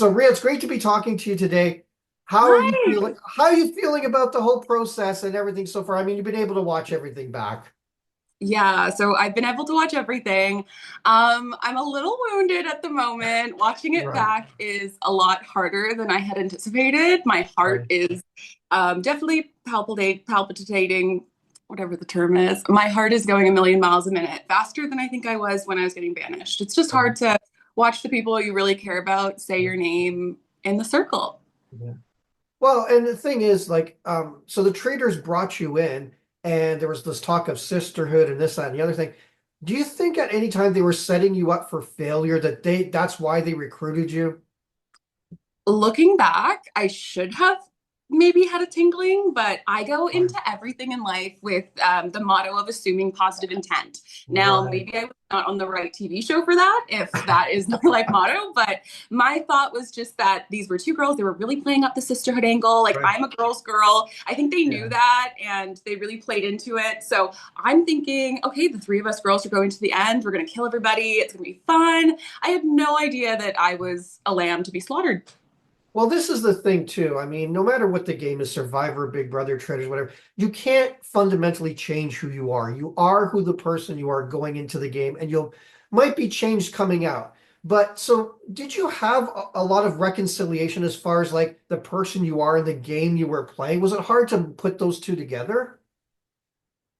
So, Rhea, it's great to be talking to you today. How are you Hi. feeling? How are you feeling about the whole process and everything so far? I mean, you've been able to watch everything back. Yeah, so I've been able to watch everything. I'm a little wounded at the moment. Watching it Right, back is a lot harder than I had anticipated. My heart right. is definitely palpitating, whatever the term is. My heart is going a million miles a minute, faster than I think I was when I was getting banished. It's just Right. hard to watch the people you really care about say Yeah, your name in the circle. yeah. Well, and the thing is, like, so the traders brought you in, and there was this talk of sisterhood and this, that, and the other thing. Do you think at any time they were setting you up for failure, that that's why they recruited you? Looking back, I should have maybe had a tingling, but I go Right. into everything in life with the motto of assuming positive intent. Now, Right. maybe I was not on the right TV show for that, if that is my life motto, but my thought was just that these were two girls. They were really playing up the sisterhood angle. Like, Right. I'm a girl's girl. I think they knew Yeah. that and they really played into it. So I'm thinking, okay, the three of us girls are going to the end. We're going to kill everybody. It's going to be fun. I had no idea that I was a lamb to be slaughtered. Well, this is the thing too. I mean, no matter what the game is, Survivor, Big Brother, Traitors, whatever, you can't fundamentally change who you are. You are who the person you are going into the game, and you'll might be changed coming out. But so, did you have a lot of reconciliation as far as like the person you are in the game you were playing? Was it hard to put those two together?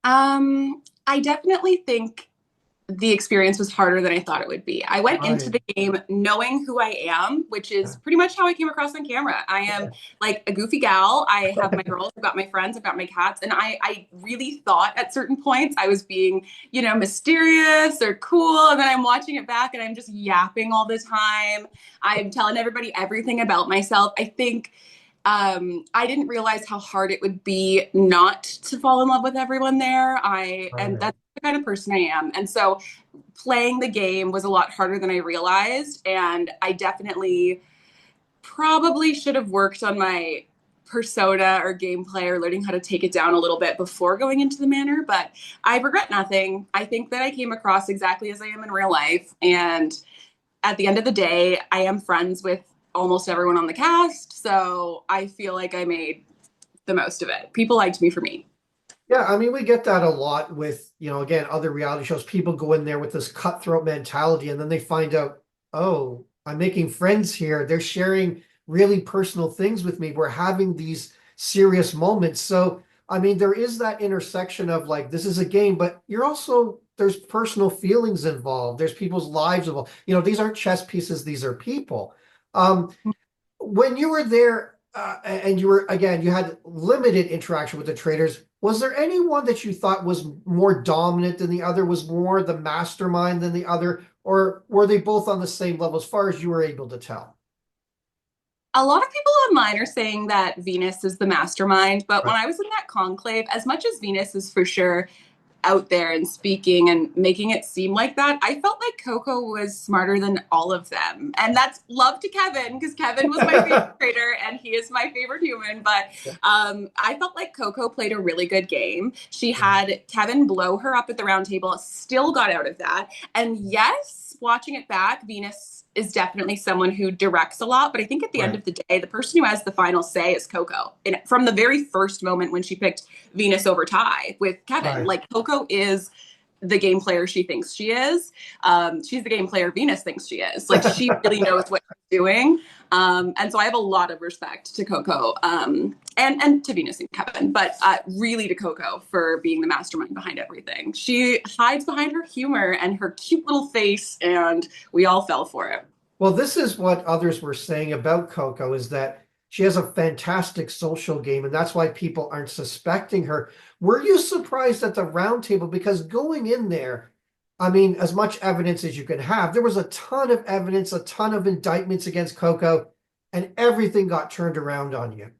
I definitely think the experience was harder than I thought it would be. I went into Right. the game knowing who I am, which is Yeah. pretty much how I came across on camera. I am like a goofy gal. I have my girls, I've got my friends, I've got my cats, and I really thought at certain points I was being, mysterious or cool. And then I'm watching it back and I'm just yapping all the time. I'm telling everybody everything about myself. I think I didn't realize how hard it would be not to fall in love with everyone there. And Right. that's the kind of person I am. And so playing the game was a lot harder than I realized. And I definitely probably should have worked on my persona or gameplay or learning how to take it down a little bit before going into the manor. But I regret nothing. I think that I came across exactly as I am in real life. And at the end of the day, I am friends with almost everyone on the cast. So I feel like I made the most of it. People liked me for me. Yeah, I mean, we get that a lot with, again, other reality shows. People go in there with this cutthroat mentality, and then they find out, oh, I'm making friends here. They're sharing really personal things with me. We're having these serious moments. So, I mean, there is that intersection of like, this is a game, but there's personal feelings involved. There's people's lives involved. These aren't chess pieces, these are people. Um, when you were there, and you had limited interaction with the traders, was there anyone that you thought was more dominant than the other, was more the mastermind than the other, or were they both on the same level as far as you were able to tell? A lot of people online are saying that Venus is the mastermind, but when Right. I was in that conclave, as much as Venus is for sure out there and speaking and making it seem like that, I felt like Coco was smarter than all of them. And that's love to Kevin, because Kevin was my favorite trader and he is my favorite human. But I felt like Coco played a really good game. She had Kevin blow her up at the round table, still got out of that. And yes, watching it back, Venus is definitely someone who directs a lot. But I think at the end Right. of the day, the person who has the final say is Coco. And from the very first moment when she picked Venus over Ty with Kevin, Right. like Coco is the game player she thinks she is. She's the game player Venus thinks she is. Like she really knows what she's doing. And so I have a lot of respect to Coco and to Venus and Kevin, but really to Coco for being the mastermind behind everything. She hides behind her humor and her cute little face, and we all fell for it. Well, this is what others were saying about Coco, is that she has a fantastic social game, and that's why people aren't suspecting her. Were you surprised at the round table? Because going in there, I mean, as much evidence as you can have, there was a ton of evidence, a ton of indictments against Coco, and everything got turned around on you.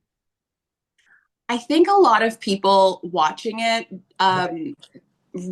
I think a lot of people watching it Right.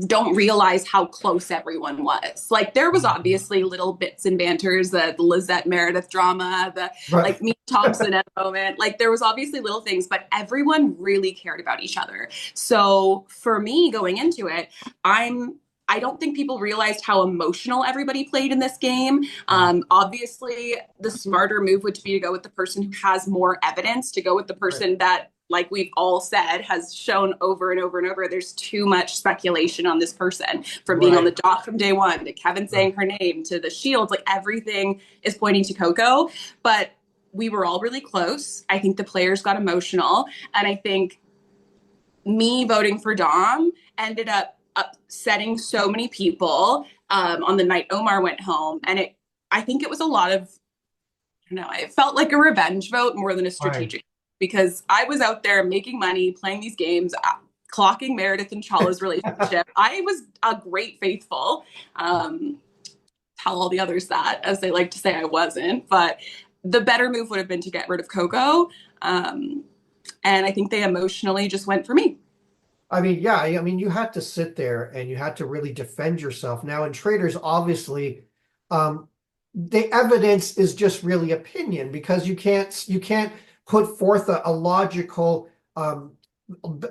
don't realize how close everyone was. Like there was obviously little bits and banters, the Lizette Meredith drama, the Right. like me Thompson at a moment. Like there was obviously little things, but everyone really cared about each other. So for me going into it, I'm I don't think people realized how emotional everybody played in this game. Obviously, the smarter move would be to go with the person who has more evidence, to go with the Right. person that, like we've all said, has shown over and over and over, there's too much speculation on this person, from being on the Right. dock from day one to Kevin saying her name to the shields. Like everything is pointing to Coco. But we were all really close. I think the players got emotional. And I think me voting for Dom ended up upsetting so many people on the night Omar went home. And I think it was a lot of, I don't know, it felt like a revenge vote more than a Right. strategic, because I was out there making money, playing these games, clocking Meredith and Chala's relationship. I was a great faithful. Tell all the others that, as they like to say I wasn't. But the better move would have been to get rid of Coco. And I think they emotionally just went for me. I mean, yeah, I mean, you had to sit there and you had to really defend yourself. Now, in Traitors, obviously, um, the evidence is just really opinion because you can't put forth a logical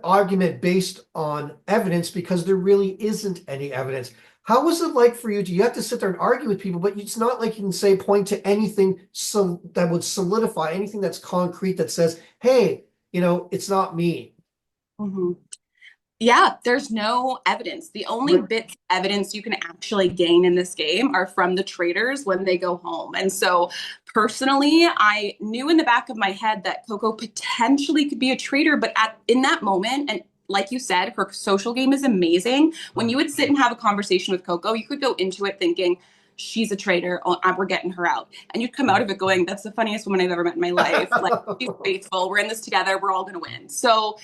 argument based on evidence because there really isn't any evidence. How was it like for you? Do you have to sit there and argue with people, but it's not like you can say point to anything so that would solidify anything that's concrete that says, hey, it's not me. Mm-hmm. Yeah, there's no evidence. The only Right. bits of evidence you can actually gain in this game are from the traitors when they go home. And so personally, I knew in the back of my head that Coco potentially could be a traitor, but in that moment, and like you said, her social game is amazing. When you would sit and have a conversation with Coco, you could go into it thinking, she's a traitor. Oh, we're getting her out. And you'd come out of it going, that's the funniest woman I've ever met in my life. Like, she's faithful. We're in this together. We're all going to win. So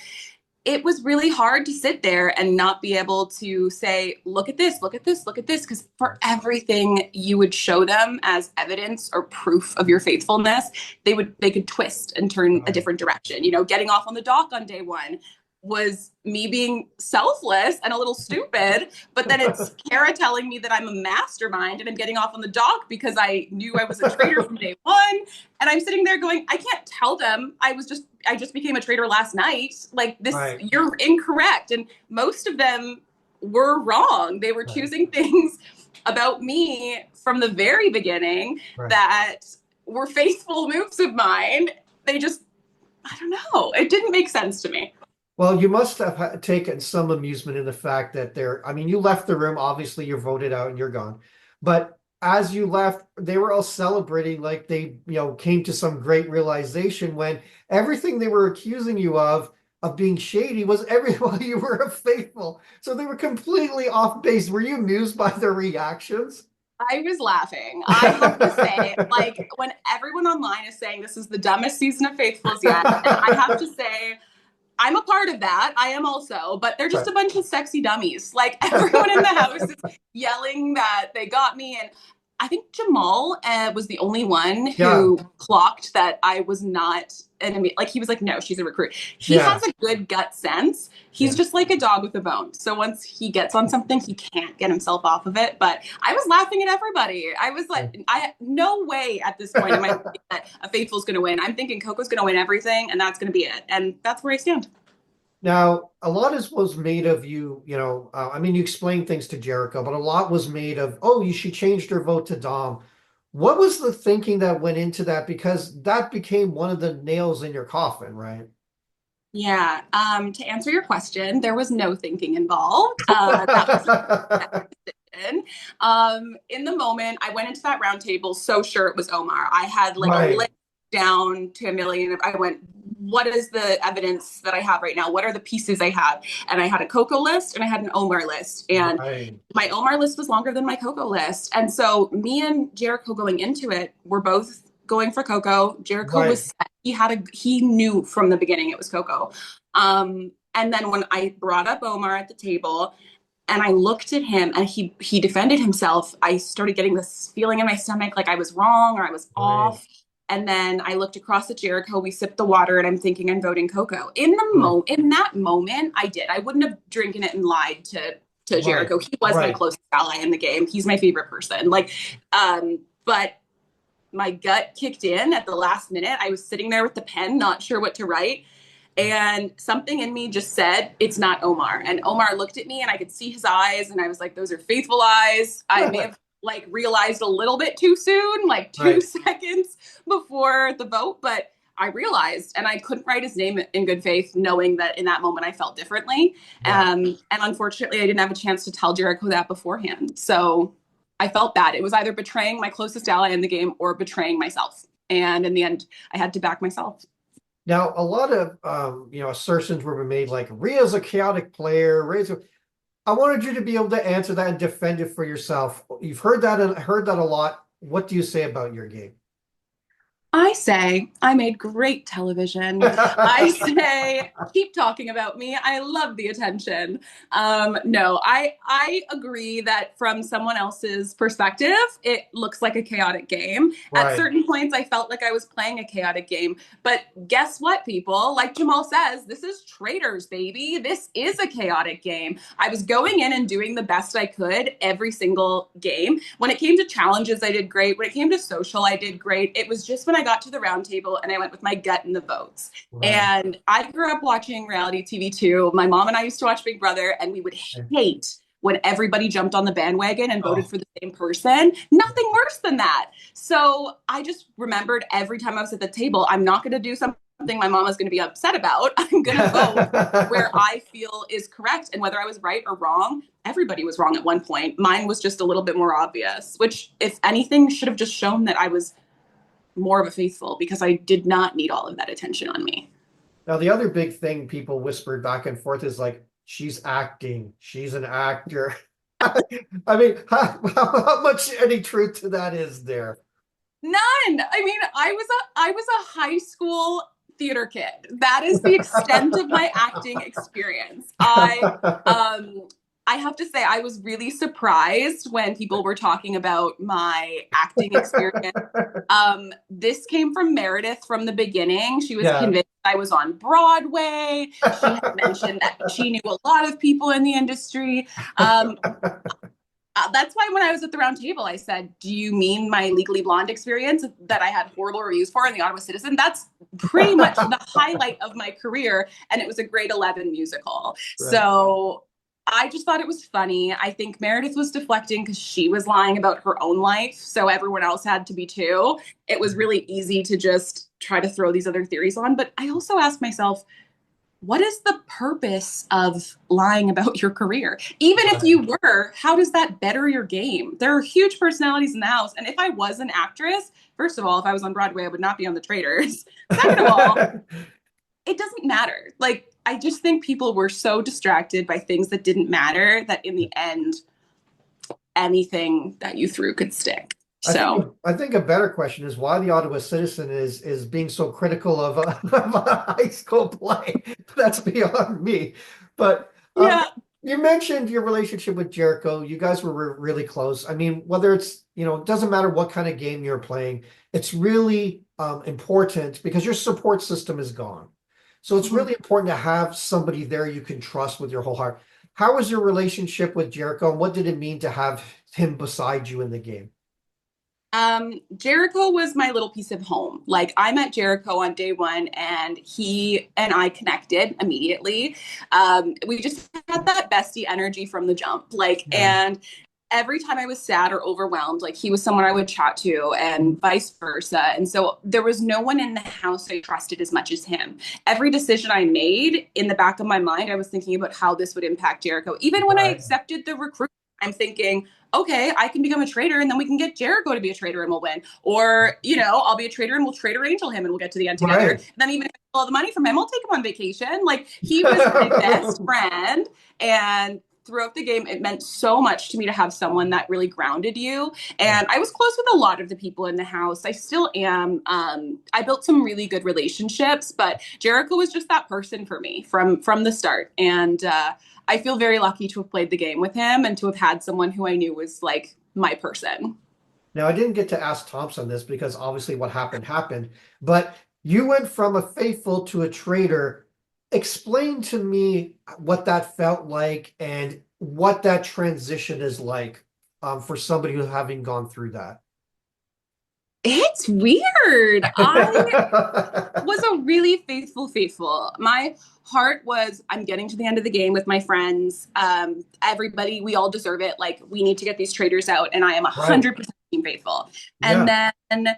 it was really hard to sit there and not be able to say, look at this, look at this, look at this. Because for everything you would show them as evidence or proof of your faithfulness, they could twist and turn a Right. different direction. Getting off on the dock on day one was me being selfless and a little stupid, but then it's Kara telling me that I'm a mastermind and I'm getting off on the dock because I knew I was a traitor from day one. And I'm sitting there going, I can't tell them I just became a traitor last night. Like this, Right. you're incorrect. And most of them were wrong. They were Right. choosing things about me from the very beginning Right. that were faithful moves of mine. They just, I don't know. It didn't make sense to me. Well, you must have taken some amusement in the fact that I mean, you left the room, obviously you're voted out and you're gone. But as you left, they were all celebrating like they, came to some great realization when everything they were accusing you of being shady was everyone you were faithful. So they were completely off base. Were you amused by their reactions? I was laughing. I have to say, like, when everyone online is saying this is the dumbest season of Faithfuls yet, and I have to say, I'm a part of that. I am also, but they're just Right. a bunch of sexy dummies. Like everyone in the house is yelling that they got me. And I think Jamal was the only one Yeah. who clocked that I was not an enemy. Like he was like, no, she's a recruit. He Yeah. has a good gut sense. He's Yeah. just like a dog with a bone. So once he gets on something, he can't get himself off of it. But I was laughing at everybody. I was like, no way at this point am I thinking that a faithful's going to win. I'm thinking Coco's going to win everything, and that's going to be it. And that's where I stand. Now, a lot is was made of you, I mean, you explained things to Jericho, but a lot was made of, oh, she changed her vote to Dom. What was the thinking that went into that? Because that became one of the nails in your coffin, right? Yeah. To answer your question, there was no thinking involved. That was decision. In the moment, I went into that round table so sure it was Omar. I had like a Right, list down to a million. I went, what is the evidence that I have right now? What are the pieces I have? And I had a Coco list and I had an Omar list. And right, my Omar list was longer than my Coco list. And so me and Jericho going into it, were both going for Coco. Jericho right, was set. He knew from the beginning it was Coco. And then when I brought up Omar at the table, and I looked at him and he defended himself, I started getting this feeling in my stomach like I was wrong or I was right, off. And then I looked across at Jericho. We sipped the water, and I'm thinking I'm voting Coco. right, In that moment, I did. I wouldn't have drinking it and lied to right, Jericho. He was my right. closest ally in the game. He's my favorite person. But my gut kicked in at the last minute. I was sitting there with the pen, not sure what to write. And something in me just said, it's not Omar. And Omar looked at me and I could see his eyes. And I was like, those are faithful eyes. I may have like realized a little bit too soon, like two Right. seconds before the vote, but I realized, and I couldn't write his name in good faith, knowing that in that moment I felt differently. Yeah. And unfortunately, I didn't have a chance to tell Jericho that beforehand. So I felt bad. It was either betraying my closest ally in the game or betraying myself. And in the end, I had to back myself. Now, a lot of assertions were made like Rhea's a chaotic player. I wanted you to be able to answer that and defend it for yourself. You've heard that and heard that a lot. What do you say about your game? I say I made great television. I say keep talking about me. I love the attention. No, I agree that from someone else's perspective, it looks like a chaotic game. At Right. certain points, I felt like I was playing a chaotic game. But guess what, people? Like Jamal says, this is Traitors, baby. This is a chaotic game. I was going in and doing the best I could every single game. When it came to challenges, I did great. When it came to social, I did great. It was just when I got to the round table and I went with my gut in the votes. Right. And I grew up watching reality TV too. My mom and I used to watch Big Brother, and we would hate when everybody jumped on the bandwagon and voted Oh. for the same person. Nothing worse than that. So I just remembered every time I was at the table, I'm not going to do something my mom is going to be upset about. I'm going to vote where I feel is correct. And whether I was right or wrong, everybody was wrong at one point. Mine was just a little bit more obvious, which, if anything, should have just shown that I was more of a faithful, because I did not need all of that attention on me. Now, the other big thing people whispered back and forth is like, she's acting. She's an actor. I mean, how much any truth to that is there? None. I mean, I was a high school theater kid. That is the extent of my acting experience. I have to say I was really surprised when people were talking about my acting experience. This came from Meredith from the beginning. She was Yeah. convinced I was on Broadway. She had mentioned that she knew a lot of people in the industry. Um, that's why when I was at the round table, I said, do you mean my Legally Blonde experience that I had horrible reviews for in the Ottawa Citizen? That's pretty much the highlight of my career. And it was a grade 11 musical. Right. So I just thought it was funny. I think Meredith was deflecting because she was lying about her own life. So everyone else had to be too. It was really easy to just try to throw these other theories on. But I also asked myself, what is the purpose of lying about your career? Even if Right. you were, how does that better your game? There are huge personalities in the house. And if I was an actress, first of all, if I was on Broadway, I would not be on the Traitors. Second of all, it doesn't matter. Like, I just think people were so distracted by things that didn't matter that in the end, anything that you threw could stick. So, I think a better question is why the Ottawa Citizen is being so critical of of a high school play. That's beyond me. But yeah. you mentioned your relationship with Jericho. You guys were really close. I mean, whether it's, it doesn't matter what kind of game you're playing, it's really important because your support system is gone. So it's Mhm. really important to have somebody there you can trust with your whole heart. How was your relationship with Jericho, and what did it mean to have him beside you in the game? Jericho was my little piece of home. Like, I met Jericho on day one and he and I connected immediately. We just had that bestie energy from the jump. Like, Yeah. and every time I was sad or overwhelmed, like he was someone I would chat to and vice versa. And so there was no one in the house I trusted as much as him. Every decision I made, in the back of my mind, I was thinking about how this would impact Jericho. Even when I Right. accepted the recruit, I'm thinking, okay, I can become a traitor and then we can get Jericho to be a traitor and we'll win. Or, I'll be a traitor and we'll traitor angel him and we'll get to the end together. Right. And then even if I get all the money from him, I'll take him on vacation. Like, he was my best friend. And throughout the game, it meant so much to me to have someone that really grounded you. And I was close with a lot of the people in the house. I still am. I built some really good relationships, but Jericho was just that person for me from the start. And I feel very lucky to have played the game with him and to have had someone who I knew was like my person. Now, I didn't get to ask Thompson this because obviously what happened, but you went from a faithful to a traitor. Explain to me what that felt like and what that transition is like for somebody who having gone through that. It's weird. I was a really faithful. My heart was, I'm getting to the end of the game with my friends. Everybody, we all deserve it. Like, we need to get these traitors out, and I am Right. 100% team faithful. And Yeah. then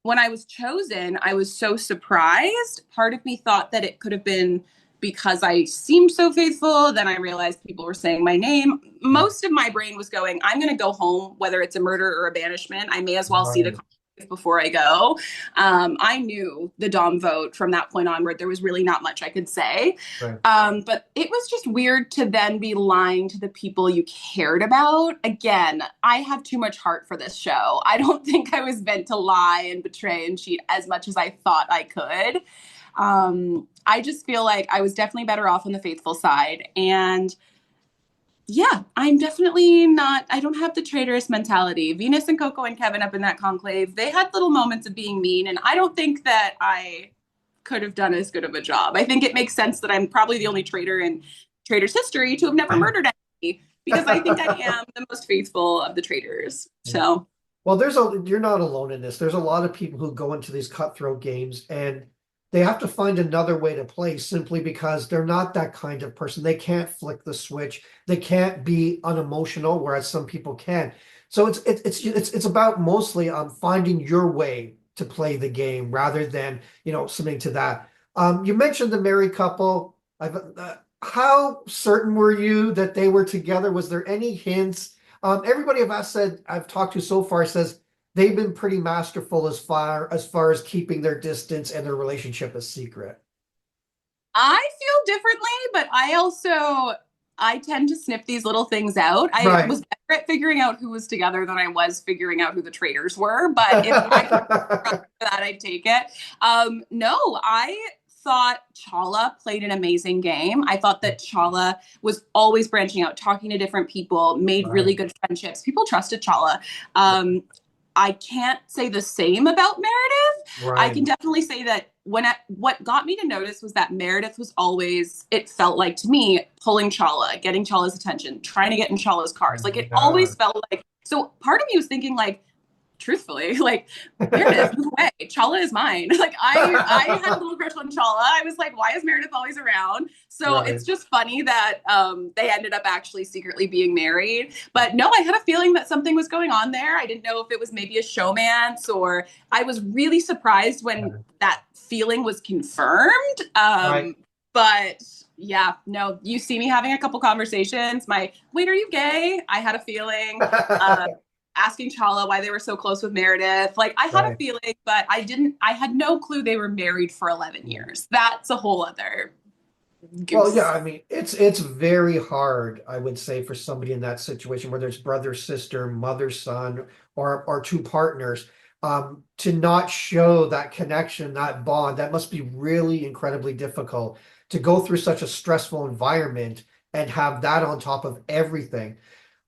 when I was chosen, I was so surprised. Part of me thought that it could have been because I seemed so faithful. Then I realized people were saying my name. Most of my brain was going, I'm going to go home, whether it's a murder or a banishment. I may as well see the Right. consequence before I go. I knew the Dom vote from that point onward. There was really not much I could say. Right. But it was just weird to then be lying to the people you cared about. Again, I have too much heart for this show. I don't think I was meant to lie and betray and cheat as much as I thought I could. I just feel like I was definitely better off on the faithful side. And yeah, I'm definitely not, I don't have the traitorous mentality. Venus and Coco and Kevin up in that conclave, they had little moments of being mean. And I don't think that I could have done as good of a job. I think it makes sense that I'm probably the only traitor in Traitors history to have never murdered anybody because I think I am the most faithful of the traitors. So, Well, you're not alone in this. There's a lot of people who go into these cutthroat games and they have to find another way to play simply because they're not that kind of person. They can't flick the switch. They can't be unemotional, whereas some people can. So it's about mostly finding your way to play the game rather than, submitting to that. You mentioned the married couple. How certain were you that they were together? Was there any hints? Everybody I've talked to so far says they've been pretty masterful as far as keeping their distance and their relationship a secret. I feel differently, but I tend to sniff these little things out. I Right. was better at figuring out who was together than I was figuring out who the traitors were, but if I could that, I'd take it. No, I thought Chala played an amazing game. I thought that Chala was always branching out, talking to different people, made really Right. good friendships. People trusted Chala. I can't say the same about Meredith. I Right. can definitely say that what got me to notice was that Meredith was always, it felt like to me, pulling Chala, getting Chala's attention, trying to get in Chala's cars. Like it Yeah. always felt like, so part of me was thinking like, truthfully, like Meredith, no way, Chala is mine. Like I had a little crush on Chala. I was like, why is Meredith always around? So Right. it's just funny that they ended up actually secretly being married. But no, I had a feeling that something was going on there. I didn't know if it was maybe a showmance or I was really surprised when that feeling was confirmed. Right. But yeah, no, you see me having a couple conversations. Wait, are you gay? I had a feeling. Uh, Asking Chala why they were so close with Meredith. Like I had a Right. feeling, but I had no clue they were married for 11 years. That's a whole other Well, yeah, goose. I mean, it's very hard, I would say, for somebody in that situation where there's brother, sister, mother, son, or two partners, to not show that connection, that bond. That must be really incredibly difficult to go through such a stressful environment and have that on top of everything.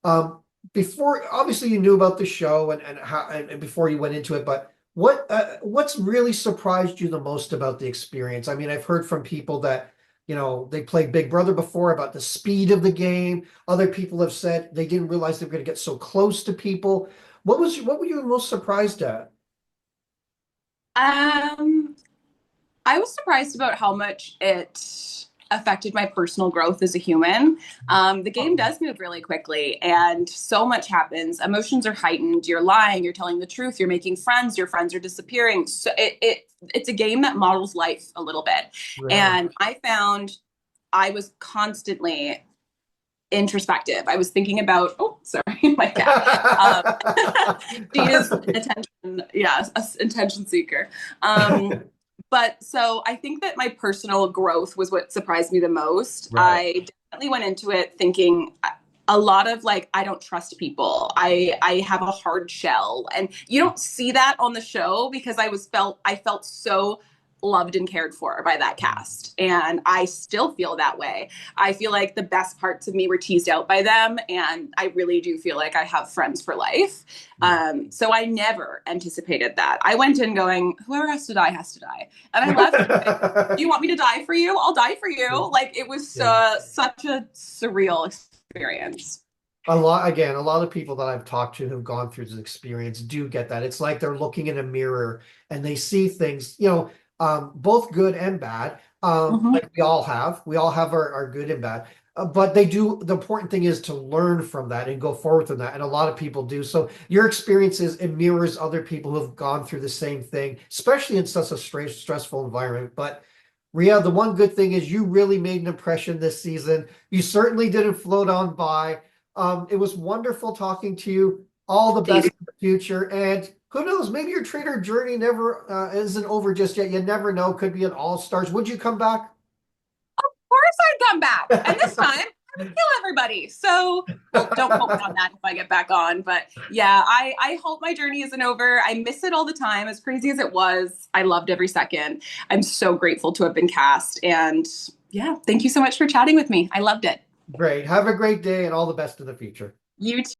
Um, Before, obviously, you knew about the show and how and before you went into it, but what's really surprised you the most about the experience? I mean, I've heard from people that they played Big Brother before about the speed of the game. Other people have said they didn't realize they were going to get so close to people. What were you most surprised at? Um, I was surprised about how much it affected my personal growth as a human. The game Oh, does move really quickly, and so much happens. Emotions are heightened. You're lying. You're telling the truth. You're making friends. Your friends are disappearing. So it's a game that models life a little bit. yeah. And I found I was constantly introspective. I was thinking about, oh, sorry, my cat. Um, she is attention, yeah, attention seeker. But so I think that my personal growth was what surprised me the most. Right. I definitely went into it thinking a lot of like I don't trust people. I have a hard shell, and you don't see that on the show because I felt so loved and cared for by that cast, and I still feel that way. I feel like the best parts of me were teased out by them, and I really do feel like I have friends for life. So I never anticipated that. I went in going, whoever has to die, and I left going, do you want me to die for you? I'll die for you. Like it was Yeah. such a surreal experience. A lot of people that I've talked to who've gone through this experience do get that. It's like they're looking in a mirror and they see things, both good and bad. Mhm. Like we all have our good and bad. But the important thing is to learn from that and go forward from that. And a lot of people do. So your experiences, it mirrors other people who have gone through the same thing, especially in such a stressful environment. But Ria, the one good thing is you really made an impression this season. You certainly didn't float on by. It was wonderful talking to you. All the best Thanks. in the future. And who knows, maybe your trader journey never isn't over just yet. You never know. Could be an all-stars. Would you come back? Course I'd come back. And this time, I would kill everybody. So, well, don't quote me on that if I get back on. But yeah, I hope my journey isn't over. I miss it all the time. As crazy as it was, I loved every second. I'm so grateful to have been cast. And yeah, thank you so much for chatting with me. I loved it. Great. Have a great day and all the best in the future. You too.